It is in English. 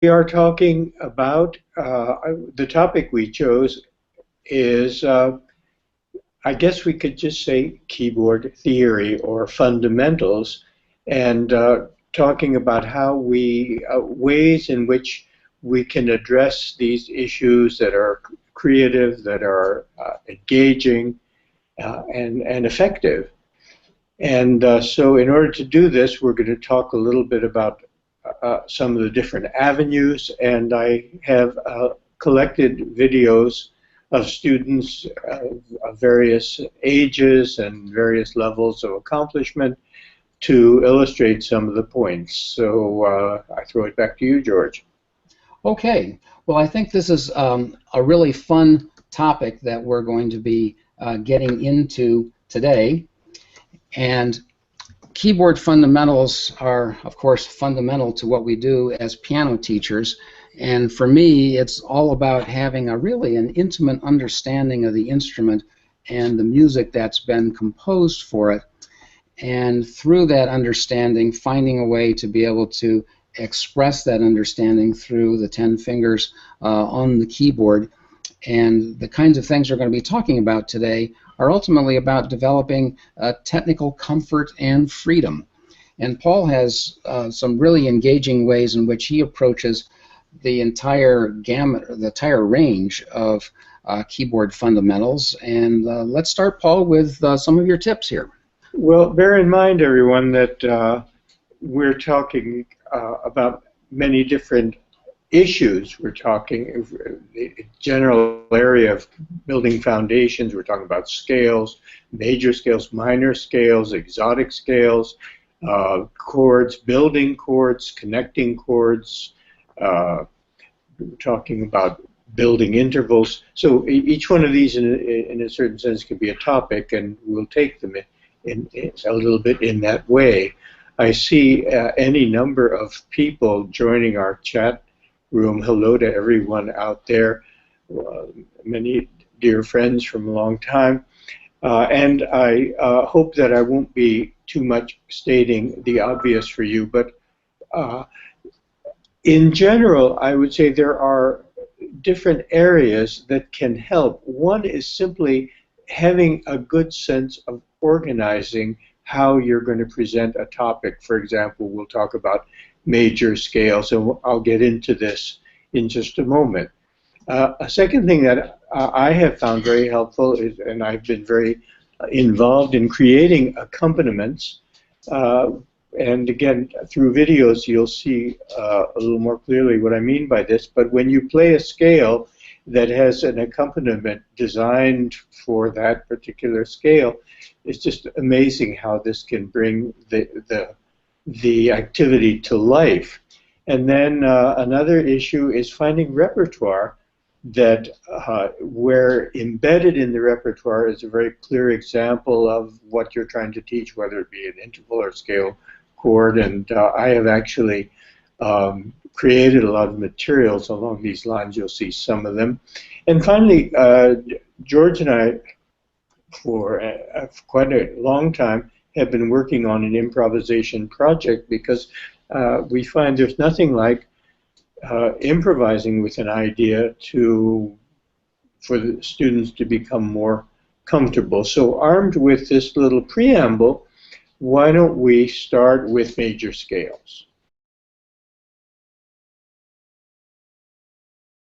are talking about, the topic we chose is, I guess we could just say keyboard theory or fundamentals, and talking about how ways in which we can address these issues that are creative, that are engaging, and effective. And so in order to do this, we're going to talk a little bit about some of the different avenues, and I have collected videos of students of various ages and various levels of accomplishment to illustrate some of the points. So I throw it back to you, George. Okay. Well, I think this is a really fun topic that we're going to be getting into today. And keyboard fundamentals are, of course, fundamental to what we do as piano teachers. And for me, it's all about having really an intimate understanding of the instrument and the music that's been composed for it. And through that understanding, finding a way to be able to express that understanding through the 10 fingers on the keyboard. And the kinds of things we're going to be talking about today are ultimately about developing technical comfort and freedom. And Paul has some really engaging ways in which he approaches the entire gamut, the entire range of keyboard fundamentals. And let's start, Paul, with some of your tips here. Well, bear in mind, everyone, that we're talking about many different issues. We're talking the general area of building foundations. We're talking about scales, major scales, minor scales, exotic scales, chords, building chords, connecting chords. We're talking about building intervals. So each one of these, in a certain sense, could be a topic, and we'll take them in a little bit in that way. I see any number of people joining our chat room. Hello to everyone out there, many dear friends from a long time. And I hope that I won't be too much stating the obvious for you, but in general, I would say there are different areas that can help. One is simply having a good sense of organizing how you're going to present a topic. For example, we'll talk about major scales, and I'll get into this in just a moment. A second thing that I have found very helpful is, and I've been very involved in creating accompaniments, and again, through videos you'll see a little more clearly what I mean by this, but when you play a scale that has an accompaniment designed for that particular scale, it's just amazing how this can bring the activity to life. And then another issue is finding repertoire that where embedded in the repertoire is a very clear example of what you're trying to teach, whether it be an interval or scale chord. And I have actually created a lot of materials along these lines. You'll see some of them. And finally, George and I, for quite a long time, have been working on an improvisation project because we find there's nothing like improvising with an idea for the students to become more comfortable. So armed with this little preamble, why don't we start with major scales?